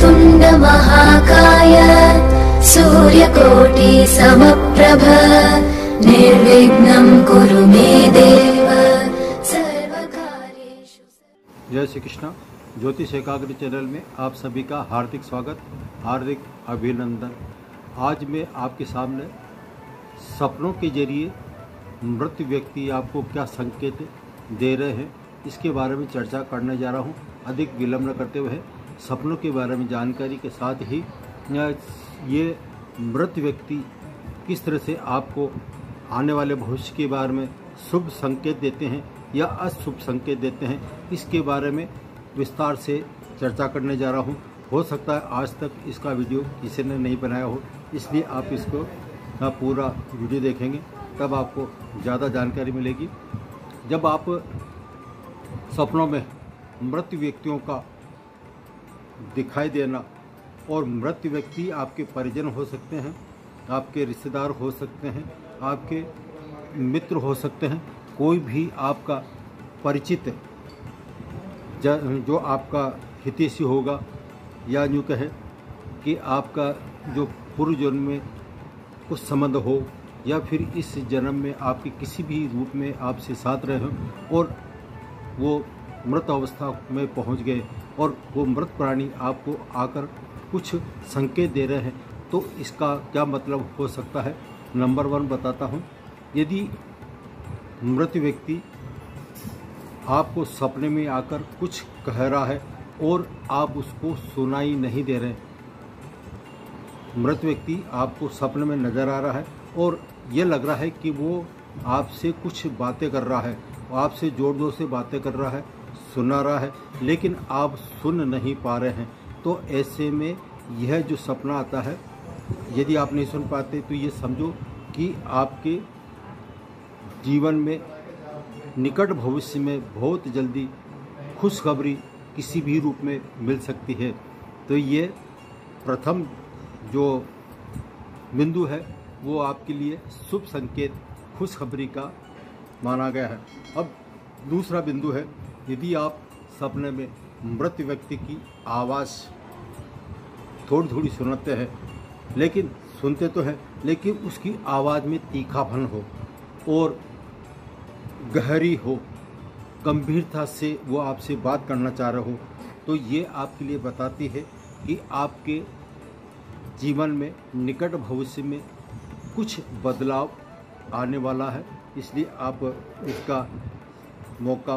वक्रतुण्ड महाकाय सूर्यकोटि समप्रभ निर्विघ्नं कुरु मे देव सर्वकार्येषु। जय श्री कृष्ण। ज्योतिष एकाग्र चैनल में आप सभी का हार्दिक स्वागत, हार्दिक अभिनंदन। आज मैं आपके सामने सपनों के जरिए मृत व्यक्ति आपको क्या संकेत दे रहे हैं इसके बारे में चर्चा करने जा रहा हूं। अधिक विलंब न करते हुए सपनों के बारे में जानकारी के साथ ही ये मृत व्यक्ति किस तरह से आपको आने वाले भविष्य के बारे में शुभ संकेत देते हैं या अशुभ संकेत देते हैं, इसके बारे में विस्तार से चर्चा करने जा रहा हूं। हो सकता है आज तक इसका वीडियो किसी ने नहीं बनाया हो, इसलिए आप इसको पूरा वीडियो देखेंगे तब आपको ज़्यादा जानकारी मिलेगी। जब आप सपनों में मृत व्यक्तियों का दिखाई देना, और मृत व्यक्ति आपके परिजन हो सकते हैं, आपके रिश्तेदार हो सकते हैं, आपके मित्र हो सकते हैं, कोई भी आपका परिचित जो आपका हितैषी होगा, या यूँ कहे कि आपका जो पूर्व जन्म में कुछ संबंध हो या फिर इस जन्म में आपके किसी भी रूप में आपसे साथ रहे हों और वो मृत अवस्था में पहुंच गए और वो मृत प्राणी आपको आकर कुछ संकेत दे रहे हैं, तो इसका क्या मतलब हो सकता है। नंबर 1 बताता हूं। यदि मृत व्यक्ति आपको सपने में आकर कुछ कह रहा है और आप उसको सुनाई नहीं दे रहे, मृत व्यक्ति आपको सपने में नज़र आ रहा है और ये लग रहा है कि वो आपसे कुछ बातें कर रहा है, आपसे जोर जोर से बातें कर रहा है, सुना रहा है, लेकिन आप सुन नहीं पा रहे हैं, तो ऐसे में यह जो सपना आता है, यदि आप नहीं सुन पाते तो ये समझो कि आपके जीवन में निकट भविष्य में बहुत जल्दी खुशखबरी किसी भी रूप में मिल सकती है। तो ये प्रथम जो बिंदु है वो आपके लिए शुभ संकेत, खुशखबरी का माना गया है। अब दूसरा बिंदु है, यदि आप सपने में मृत व्यक्ति की आवाज़ थोड़ी थोड़ी सुनते हैं, लेकिन सुनते तो हैं, लेकिन उसकी आवाज़ में तीखापन हो और गहरी हो, गंभीरता से वो आपसे बात करना चाह रहे हो, तो ये आपके लिए बताती है कि आपके जीवन में निकट भविष्य में कुछ बदलाव आने वाला है। इसलिए आप इसका मौका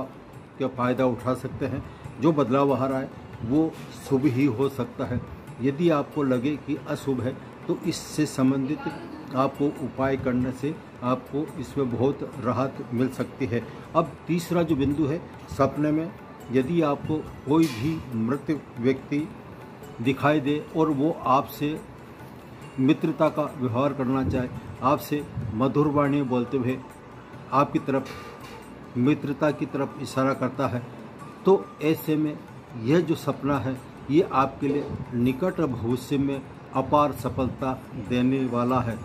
का फ़ायदा उठा सकते हैं। जो बदलाव आ रहा है वो शुभ ही हो सकता है। यदि आपको लगे कि अशुभ है तो इससे संबंधित आपको उपाय करने से आपको इसमें बहुत राहत मिल सकती है। अब तीसरा जो बिंदु है, सपने में यदि आपको कोई भी मृत व्यक्ति दिखाई दे और वो आपसे मित्रता का व्यवहार करना चाहे, आपसे मधुर वाणी बोलते हुए आपकी तरफ मित्रता की तरफ इशारा करता है, तो ऐसे में यह जो सपना है ये आपके लिए निकट भविष्य में अपार सफलता देने वाला है।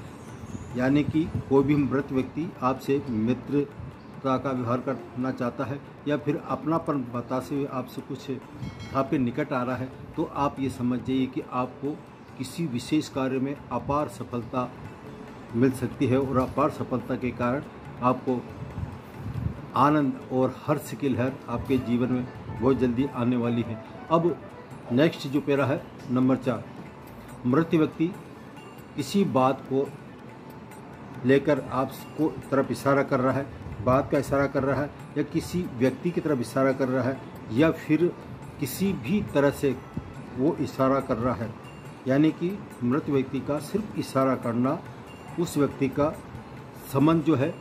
यानी कि कोई भी मृत व्यक्ति आपसे मित्रता का व्यवहार करना चाहता है या फिर अपनापन बताते हुए आपसे कुछ आपके निकट आ रहा है, तो आप ये समझ जाइए कि आपको किसी विशेष कार्य में अपार सफलता मिल सकती है और अपार सफलता के कारण आपको आनंद और हर्ष की लहर आपके जीवन में बहुत जल्दी आने वाली है। अब नेक्स्ट जो पैरा है, नंबर 4, मृत व्यक्ति किसी बात को लेकर आपको तरफ इशारा कर रहा है, बात का इशारा कर रहा है, या किसी व्यक्ति की तरफ इशारा कर रहा है, या फिर किसी भी तरह से वो इशारा कर रहा है। यानी कि मृत व्यक्ति का सिर्फ इशारा करना उस व्यक्ति का संबंध जो है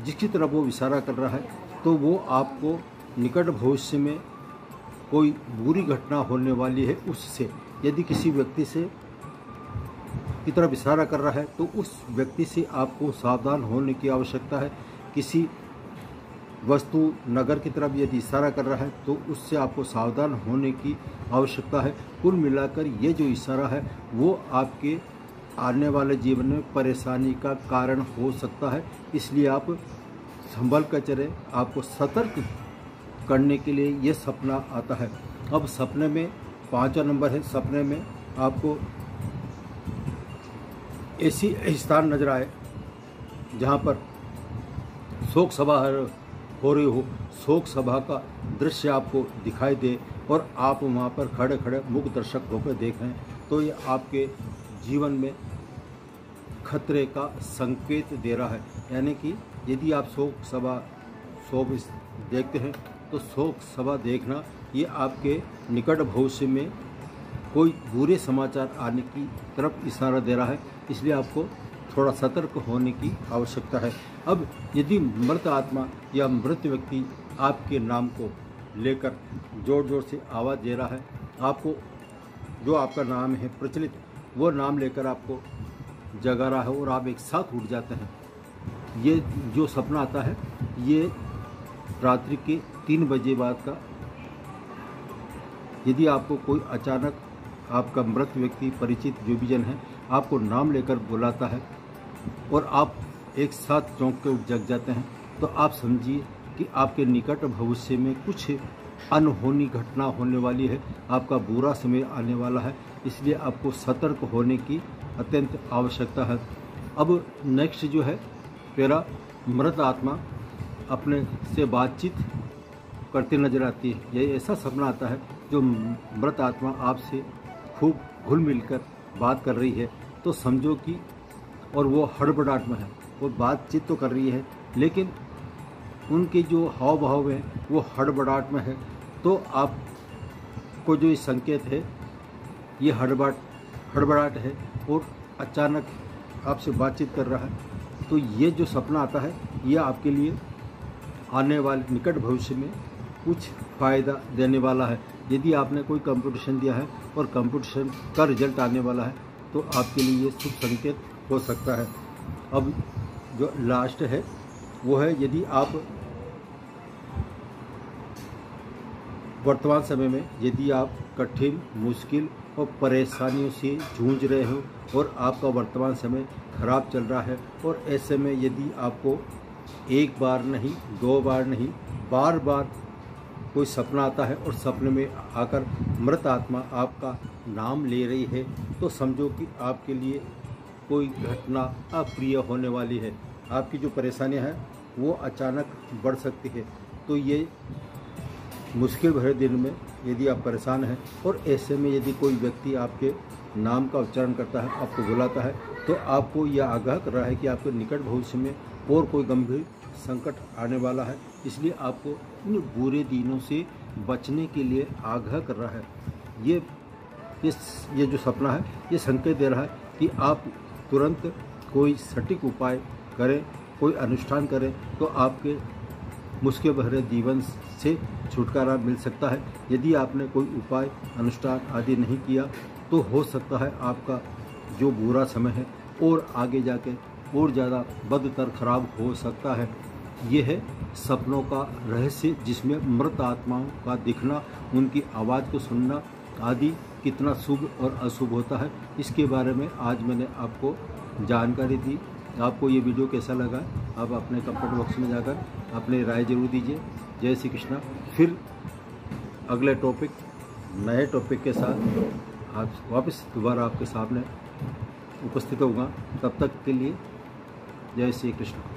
जिसकी तरफ वो इशारा कर रहा है, तो वो आपको निकट भविष्य में कोई बुरी घटना होने वाली है उससे। यदि किसी व्यक्ति से की तरफ इशारा कर रहा है तो उस व्यक्ति से आपको सावधान होने की आवश्यकता है। किसी वस्तु नगर की तरफ यदि इशारा कर रहा है तो उससे आपको सावधान होने की आवश्यकता है। कुल मिलाकर ये जो इशारा है वो आपके आने वाले जीवन में परेशानी का कारण हो सकता है। इसलिए आप संभल कर चलें। आपको सतर्क करने के लिए ये सपना आता है। अब सपने में 5वां नंबर है, सपने में आपको ऐसी स्थान नजर आए जहाँ पर शोक सभा हो रही हो, शोक सभा का दृश्य आपको दिखाई दे और आप वहाँ पर खड़े खड़े मूक दर्शक होकर देखें, तो ये आपके जीवन में खतरे का संकेत दे रहा है। यानी कि यदि आप शोक देखते हैं तो शोक सभा देखना ये आपके निकट भविष्य में कोई बुरे समाचार आने की तरफ इशारा दे रहा है, इसलिए आपको थोड़ा सतर्क होने की आवश्यकता है। अब यदि मृत आत्मा या मृत व्यक्ति आपके नाम को लेकर जोर जोर से आवाज़ दे रहा है, आपको जो आपका नाम है प्रचलित, वो नाम लेकर आपको जगा रहा है और आप एक साथ उठ जाते हैं, ये जो सपना आता है ये रात्रि के 3 बजे बाद का। यदि आपको कोई अचानक आपका मृत व्यक्ति परिचित जो भी जन है आपको नाम लेकर बुलाता है और आप एक साथ चौंक के उठ जग जाते हैं, तो आप समझिए कि आपके निकट भविष्य में कुछ अनहोनी घटना होने वाली है, आपका बुरा समय आने वाला है, इसलिए आपको सतर्क होने की अत्यंत आवश्यकता है। अब नेक्स्ट जो है मेरा मृत आत्मा अपने से बातचीत करती नजर आती है। यह ऐसा सपना आता है जो मृत आत्मा आपसे खूब घुल मिलकर बात कर रही है, तो समझो कि और वो हड़बड़ाहट में है, वो बातचीत तो कर रही है लेकिन उनके जो हाव भाव हैं वो हड़बड़ाहट में है, तो आपको जो संकेत है ये हड़बड़ाहट है और अचानक आपसे बातचीत कर रहा है। तो ये जो सपना आता है ये आपके लिए आने वाले निकट भविष्य में कुछ फ़ायदा देने वाला है। यदि आपने कोई कंपटीशन दिया है और कंपटीशन का रिजल्ट आने वाला है तो आपके लिए ये शुभ संकेत हो सकता है। अब जो लास्ट है वो है यदि आप वर्तमान समय में यदि आप कठिन, मुश्किल और परेशानियों से जूझ रहे हो और आपका वर्तमान समय खराब चल रहा है और ऐसे में यदि आपको एक बार नहीं, 2 बार नहीं, बार बार कोई सपना आता है और सपने में आकर मृत आत्मा आपका नाम ले रही है, तो समझो कि आपके लिए कोई घटना अप्रिय होने वाली है। आपकी जो परेशानियां हैं वो अचानक बढ़ सकती है। तो ये मुश्किल भरे दिन में यदि आप परेशान हैं और ऐसे में यदि कोई व्यक्ति आपके नाम का उच्चारण करता है, आपको बुलाता है, तो आपको यह आगाह कर रहा है कि आपके निकट भविष्य में और कोई गंभीर संकट आने वाला है, इसलिए आपको इन बुरे दिनों से बचने के लिए आगाह कर रहा है। ये जो सपना है ये संकेत दे रहा है कि आप तुरंत कोई सटीक उपाय करें, कोई अनुष्ठान करें, तो आपके मुश्किल भरे जीवन से छुटकारा मिल सकता है। यदि आपने कोई उपाय, अनुष्ठान आदि नहीं किया तो हो सकता है आपका जो बुरा समय है और आगे जाके और ज़्यादा बदतर खराब हो सकता है। ये है सपनों का रहस्य, जिसमें मृत आत्माओं का दिखना, उनकी आवाज़ को सुनना आदि कितना शुभ और अशुभ होता है, इसके बारे में आज मैंने आपको जानकारी दी। आपको ये वीडियो कैसा लगा आप अपने कमेंट बॉक्स में जाकर अपनी राय जरूर दीजिए। जय श्री कृष्णा। फिर अगले टॉपिक, नए टॉपिक के साथ आज वापस दोबारा आपके सामने उपस्थित होगा। तब तक के लिए जय श्री कृष्ण।